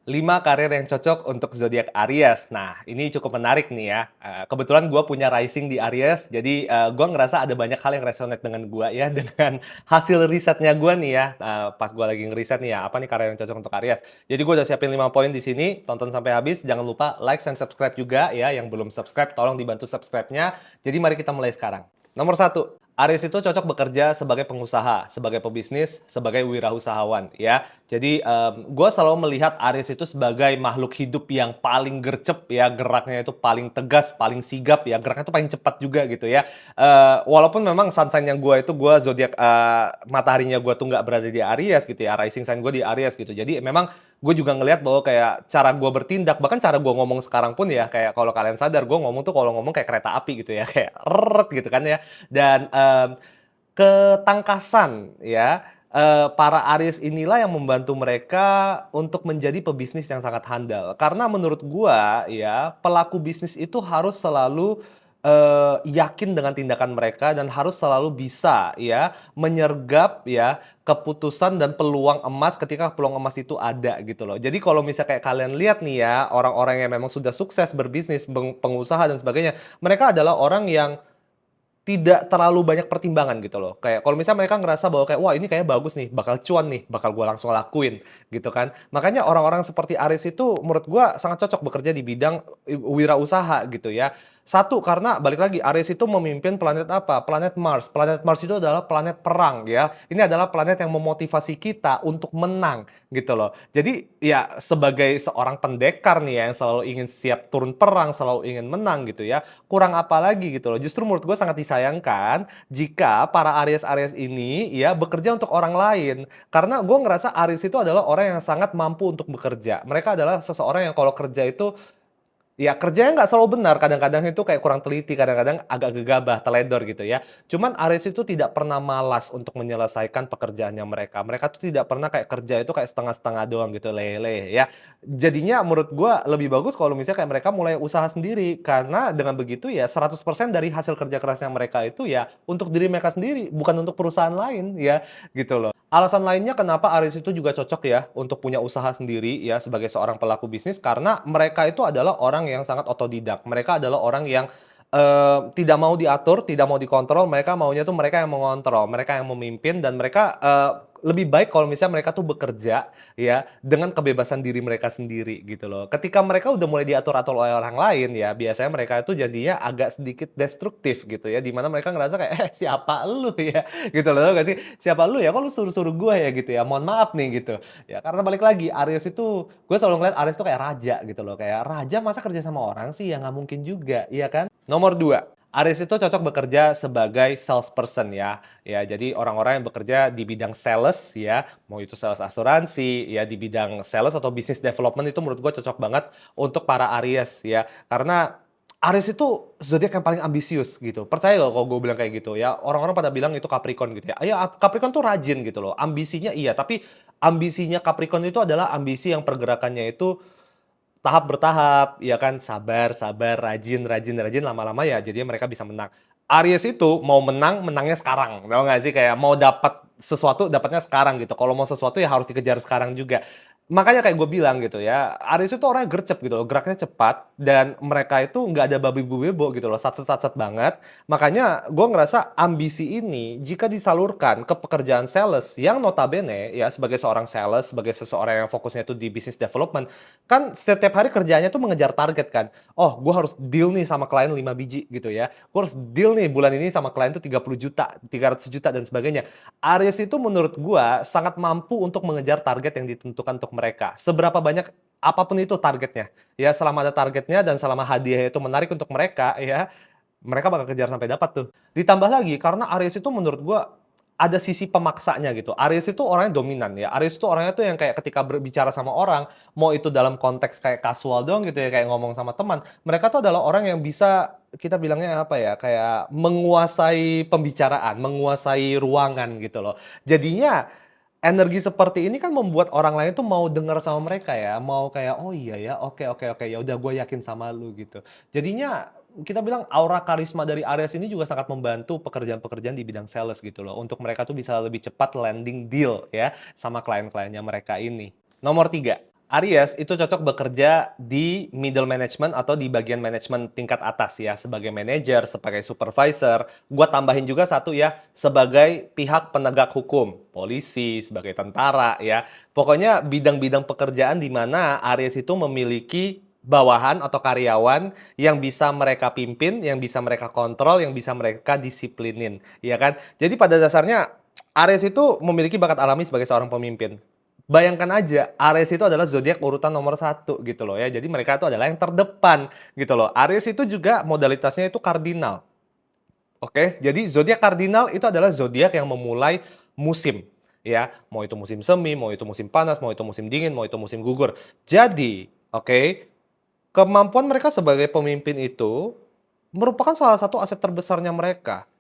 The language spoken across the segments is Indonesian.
5 karir yang cocok untuk zodiak Aries. Nah, ini cukup menarik nih ya. Kebetulan gue punya rising di Aries, jadi gue ngerasa ada banyak hal yang resonate dengan gue ya, dengan hasil risetnya gue nih ya. Pas gue lagi ngeriset nih ya, apa nih karir yang cocok untuk Aries. Jadi gue udah siapin 5 poin di sini, tonton sampai habis. Jangan lupa like dan subscribe juga ya. Yang belum subscribe, tolong dibantu subscribe-nya. Jadi mari kita mulai sekarang. Nomor satu, Aries itu cocok bekerja sebagai pengusaha, sebagai pebisnis, sebagai wirausahawan ya. Jadi gue selalu melihat Aries itu sebagai makhluk hidup yang paling gercep ya, geraknya itu paling tegas, paling sigap ya, geraknya itu paling cepat juga gitu ya. Walaupun memang sun sign yang gue itu gue zodiak mataharinya gue tuh nggak berada di Aries gitu ya, rising sign gue di Aries gitu. Jadi memang gue juga ngelihat bahwa kayak cara gue bertindak, bahkan cara gue ngomong sekarang pun ya, kayak kalau kalian sadar gue ngomong tuh kalau ngomong kayak kereta api gitu ya, kayak "rrrt" gitu kan ya. Dan ketangkasan ya, para Aries inilah yang membantu mereka untuk menjadi pebisnis yang sangat handal. Karena menurut gua ya, pelaku bisnis itu harus selalu, yakin dengan tindakan mereka dan harus selalu bisa ya, menyergap ya, keputusan dan peluang emas ketika peluang emas itu ada gitu loh. Jadi kalau misalnya kayak kalian lihat nih ya, orang-orang yang memang sudah sukses berbisnis, pengusaha dan sebagainya, mereka adalah orang yang tidak terlalu banyak pertimbangan gitu loh. Kayak kalau misalnya mereka ngerasa bahwa kayak, "Wah ini kayaknya bagus nih, bakal cuan nih, bakal gua langsung lakuin," gitu kan. Makanya orang-orang seperti Aris itu menurut gua sangat cocok bekerja di bidang wirausaha gitu ya. Satu, karena balik lagi Aries itu memimpin planet apa? Planet Mars. Planet Mars itu adalah planet perang ya. Ini adalah planet yang memotivasi kita untuk menang gitu loh. Jadi ya sebagai seorang pendekar nih ya yang selalu ingin siap turun perang, selalu ingin menang gitu ya, kurang apa lagi gitu loh. Justru menurut gue sangat disayangkan jika para Aries-Aries ini ya bekerja untuk orang lain. Karena gue ngerasa Aries itu adalah orang yang sangat mampu untuk bekerja. Mereka adalah seseorang yang kalau kerja itu ya kerjanya nggak selalu benar, kadang-kadang itu kayak kurang teliti, kadang-kadang agak gegabah, teledor gitu ya. Cuman Aries itu tidak pernah malas untuk menyelesaikan pekerjaannya mereka. Mereka tuh tidak pernah kayak kerja itu kayak setengah-setengah doang gitu, leleh ya. Jadinya menurut gua lebih bagus kalau misalnya kayak mereka mulai usaha sendiri, karena dengan begitu ya 100% dari hasil kerja kerasnya mereka itu ya untuk diri mereka sendiri, bukan untuk perusahaan lain ya, gitu loh. Alasan lainnya kenapa Aries itu juga cocok ya untuk punya usaha sendiri ya sebagai seorang pelaku bisnis karena mereka itu adalah orang yang sangat otodidak. Mereka adalah orang yang, tidak mau diatur, tidak mau dikontrol, mereka maunya tuh mereka yang mengontrol, mereka yang memimpin dan mereka, lebih baik kalau misalnya mereka tuh bekerja ya dengan kebebasan diri mereka sendiri gitu loh. Ketika mereka udah mulai diatur-atur oleh orang lain ya biasanya mereka itu jadinya agak sedikit destruktif gitu ya, di mana mereka ngerasa kayak, "Eh siapa lu ya?" Gitu loh, tau nggak sih? "Siapa lu ya? Kok lu suruh-suruh gue ya?" Gitu ya, "Mohon maaf nih," gitu. Ya karena balik lagi, Aries itu gue selalu ngeliat Aries itu kayak raja gitu loh, kayak raja masa kerja sama orang sih? Ya nggak mungkin juga, iya kan? Nomor 2, Aries itu cocok bekerja sebagai salesperson ya. Ya, jadi orang-orang yang bekerja di bidang sales ya, mau itu sales asuransi, ya di bidang sales atau business development itu menurut gue cocok banget untuk para Aries ya. Karena Aries itu zodiak yang paling ambisius gitu. Percaya loh kalau gue bilang kayak gitu ya, orang-orang pada bilang itu Capricorn gitu ya. Ya Capricorn tuh rajin gitu loh, ambisinya iya, tapi ambisinya Capricorn itu adalah ambisi yang pergerakannya itu tahap bertahap, ya kan, sabar sabar, rajin rajin rajin, lama-lama ya jadinya mereka bisa menang. Aries itu mau menang, menangnya sekarang, tahu nggak sih? Kayak mau dapat sesuatu, dapatnya sekarang gitu. Kalau mau sesuatu ya harus dikejar sekarang juga. Makanya kayak gue bilang gitu ya, Aries itu orangnya gercep gitu loh, geraknya cepat dan mereka itu nggak ada babi bu bebo gitu loh, satset-satset banget. Makanya gue ngerasa ambisi ini jika disalurkan ke pekerjaan sales yang notabene ya sebagai seorang sales, sebagai seseorang yang fokusnya itu di business development, kan setiap hari kerjaannya tuh mengejar target kan. Oh, gue harus deal nih sama klien 5 biji gitu ya. Gue harus deal nih bulan ini sama klien tuh 30 juta, 300 juta dan sebagainya. Aries itu menurut gue sangat mampu untuk mengejar target yang ditentukan untuk mereka. Seberapa banyak apapun itu targetnya. Ya, selama ada targetnya dan selama hadiah itu menarik untuk mereka ya, mereka bakal kejar sampai dapat tuh. Ditambah lagi karena Aries itu menurut gua ada sisi pemaksanya gitu. Aries itu orangnya dominan ya. Aries itu orangnya tuh yang kayak ketika berbicara sama orang, mau itu dalam konteks kayak kasual doang gitu ya, kayak ngomong sama teman, mereka tuh adalah orang yang bisa kita bilangnya apa ya, kayak menguasai pembicaraan, menguasai ruangan gitu loh. Jadinya energi seperti ini kan membuat orang lain tuh mau dengar sama mereka ya, mau kayak, "Oh iya ya, oke oke oke, ya udah gue yakin sama lu," gitu. Jadinya kita bilang aura karisma dari Aries ini juga sangat membantu pekerjaan-pekerjaan di bidang sales gitu loh, untuk mereka tuh bisa lebih cepat landing deal ya, sama klien-kliennya mereka ini. Nomor 3. Aries itu cocok bekerja di middle management atau di bagian manajemen tingkat atas ya, sebagai manajer, sebagai supervisor. Gua tambahin juga satu ya, sebagai pihak penegak hukum, polisi, sebagai tentara ya. Pokoknya bidang-bidang pekerjaan di mana Aries itu memiliki bawahan atau karyawan yang bisa mereka pimpin, yang bisa mereka kontrol, yang bisa mereka disiplinin, ya kan? Jadi pada dasarnya Aries itu memiliki bakat alami sebagai seorang pemimpin. Bayangkan aja, Aries itu adalah zodiak urutan nomor satu gitu loh ya. Jadi mereka itu adalah yang terdepan gitu loh. Aries itu juga modalitasnya itu kardinal. Oke, jadi zodiak kardinal itu adalah zodiak yang memulai musim ya. Mau itu musim semi, mau itu musim panas, mau itu musim dingin, mau itu musim gugur. Jadi, oke, kemampuan mereka sebagai pemimpin itu merupakan salah satu aset terbesarnya mereka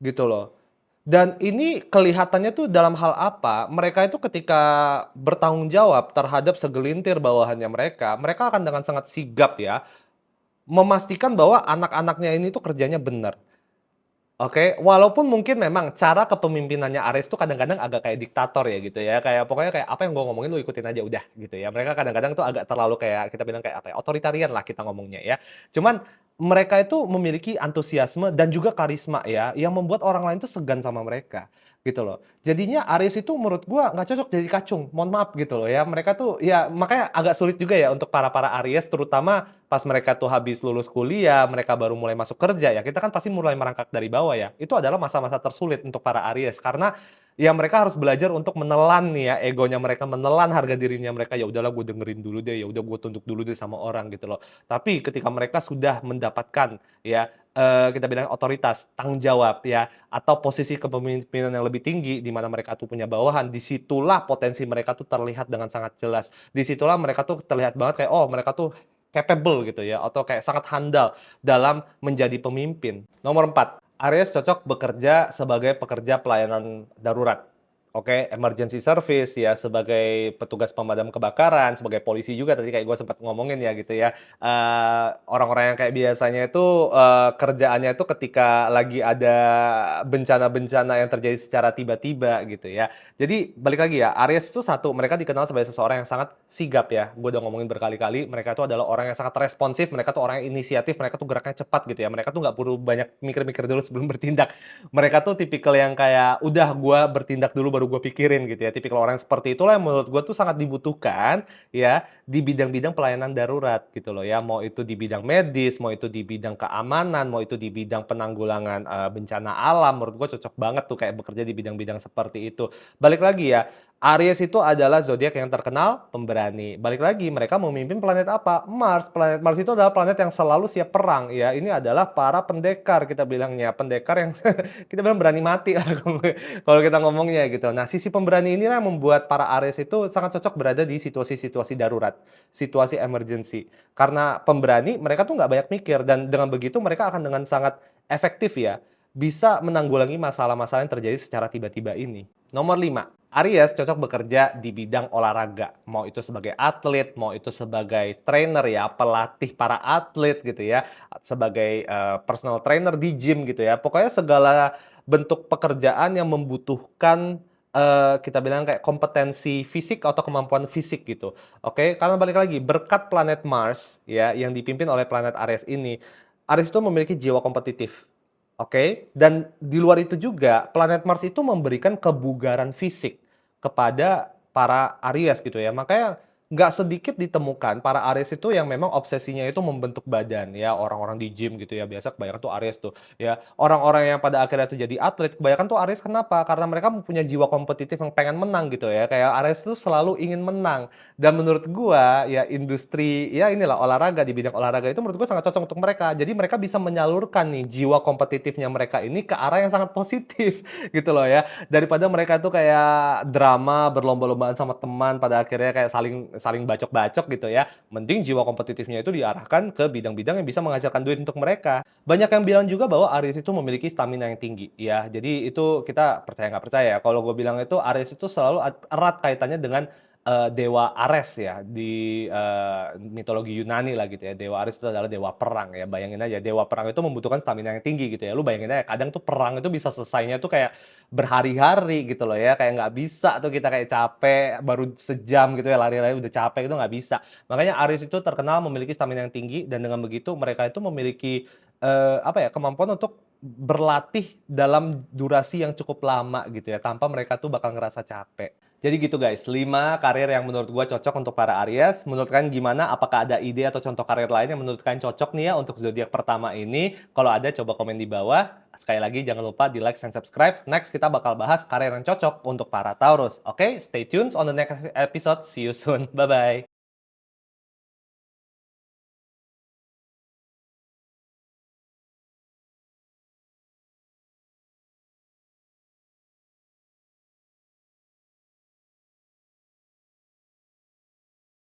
gitu loh. Dan ini kelihatannya tuh dalam hal apa, mereka itu ketika bertanggung jawab terhadap segelintir bawahannya mereka, mereka akan dengan sangat sigap ya, memastikan bahwa anak-anaknya ini tuh kerjanya benar. Oke, walaupun mungkin memang cara kepemimpinannya Aries tuh kadang-kadang agak kayak diktator ya gitu ya, kayak pokoknya kayak apa yang gue ngomongin lu ikutin aja udah gitu ya. Mereka kadang-kadang tuh agak terlalu kayak kita bilang kayak apa ya, otoritarian lah kita ngomongnya ya. Cuman mereka itu memiliki antusiasme dan juga karisma ya, yang membuat orang lain tuh segan sama mereka gitu loh. Jadinya Aries itu menurut gua nggak cocok jadi kacung, mohon maaf gitu loh ya. Mereka tuh ya makanya agak sulit juga ya untuk para-para Aries terutama pas mereka tuh habis lulus kuliah, mereka baru mulai masuk kerja ya, kita kan pasti mulai merangkak dari bawah ya. Itu adalah masa-masa tersulit untuk para Aries karena ya mereka harus belajar untuk menelan nih ya, egonya mereka, menelan harga dirinya mereka, "Ya udahlah gue dengerin dulu deh, ya udah gue tunduk dulu deh sama orang," gitu loh. Tapi ketika mereka sudah mendapatkan ya, kita bilang otoritas, tanggung jawab ya, atau posisi kepemimpinan yang lebih tinggi di mana mereka tuh punya bawahan, disitulah potensi mereka tuh terlihat dengan sangat jelas. Disitulah mereka tuh terlihat banget kayak, oh mereka tuh capable gitu ya, atau kayak sangat handal dalam menjadi pemimpin. Nomor 4, Aries cocok bekerja sebagai pekerja pelayanan darurat. Oke, emergency service ya, sebagai petugas pemadam kebakaran, sebagai polisi juga tadi kayak gue sempat ngomongin ya gitu ya. Orang-orang yang kayak biasanya itu, kerjaannya itu ketika lagi ada bencana-bencana yang terjadi secara tiba-tiba gitu ya. Jadi balik lagi ya, Aries itu satu, mereka dikenal sebagai seseorang yang sangat sigap ya. Gue udah ngomongin berkali-kali, mereka itu adalah orang yang sangat responsif, mereka tuh orang yang inisiatif, mereka tuh geraknya cepat gitu ya. Mereka tuh nggak perlu banyak mikir-mikir dulu sebelum bertindak. Mereka tuh tipikal yang kayak, udah gue bertindak dulu baru gue pikirin gitu ya. Tipikal orang seperti itulah yang menurut gue tuh sangat dibutuhkan ya di bidang-bidang pelayanan darurat gitu loh ya. Mau itu di bidang medis, mau itu di bidang keamanan, mau itu di bidang penanggulangan bencana alam. Menurut gue cocok banget tuh kayak bekerja di bidang-bidang seperti itu. Balik lagi ya, Aries itu adalah zodiak yang terkenal pemberani. Balik lagi, mereka memimpin planet apa? Mars. Planet Mars itu adalah planet yang selalu siap perang ya. Ini adalah para pendekar kita bilangnya, pendekar yang kita bilang berani mati lah kalau kita ngomongnya gitu. Nah, sisi pemberani inilah yang membuat para Aries itu sangat cocok berada di situasi-situasi darurat, situasi emergency. Karena pemberani, mereka tuh nggak banyak mikir dan dengan begitu mereka akan dengan sangat efektif ya, bisa menanggulangi masalah-masalah yang terjadi secara tiba-tiba ini. Nomor 5, Aries cocok bekerja di bidang olahraga. Mau itu sebagai atlet, mau itu sebagai trainer ya, pelatih para atlet gitu ya, sebagai, personal trainer di gym gitu ya. Pokoknya segala bentuk pekerjaan yang membutuhkan, kita bilang kayak kompetensi fisik atau kemampuan fisik gitu. Oke, karena balik lagi, berkat planet Mars ya, yang dipimpin oleh planet Aries ini, Aries itu memiliki jiwa kompetitif. Oke, dan di luar itu juga planet Mars itu memberikan kebugaran fisik kepada para Aries gitu ya. Makanya nggak sedikit ditemukan para Aries itu yang memang obsesinya itu membentuk badan ya, orang-orang di gym gitu ya, biasa kebanyakan tuh Aries tuh ya. Orang-orang yang pada akhirnya tuh jadi atlet kebanyakan tuh Aries kenapa? Karena mereka punya jiwa kompetitif yang pengen menang gitu ya. Kayak Aries tuh selalu ingin menang dan menurut gua ya industri ya inilah olahraga, di bidang olahraga itu menurut gua sangat cocok untuk mereka. Jadi mereka bisa menyalurkan nih jiwa kompetitifnya mereka ini ke arah yang sangat positif gitu loh ya. Daripada mereka tuh kayak drama, berlomba-lombaan sama teman, pada akhirnya kayak saling saling bacok-bacok gitu ya. Mending jiwa kompetitifnya itu diarahkan ke bidang-bidang yang bisa menghasilkan duit untuk mereka. Banyak yang bilang juga bahwa Aries itu memiliki stamina yang tinggi, ya. Jadi itu kita percaya nggak percaya ya. Kalau gue bilang itu Aries itu selalu erat kaitannya dengan dewa Ares ya di, mitologi Yunani lah gitu ya. Dewa Ares itu adalah dewa perang ya, bayangin aja dewa perang itu membutuhkan stamina yang tinggi gitu ya. Lu bayangin aja kadang tuh perang itu bisa selesainya tuh kayak berhari-hari gitu loh ya, kayak nggak bisa tuh kita kayak capek baru sejam gitu ya lari-lari udah capek itu nggak bisa. Makanya Aries itu terkenal memiliki stamina yang tinggi dan dengan begitu mereka itu memiliki, apa ya, kemampuan untuk berlatih dalam durasi yang cukup lama gitu ya, tanpa mereka tuh bakal ngerasa capek. Jadi gitu guys, 5 karir yang menurut gua cocok untuk para Aries. Menurut kalian gimana? Apakah ada ide atau contoh karir lain yang menurut kalian cocok nih ya untuk zodiak pertama ini? Kalau ada coba komen di bawah. Sekali lagi jangan lupa di like dan subscribe. Next kita bakal bahas karir yang cocok untuk para Taurus. Oke, stay tuned on the next episode. See you soon. Bye-bye.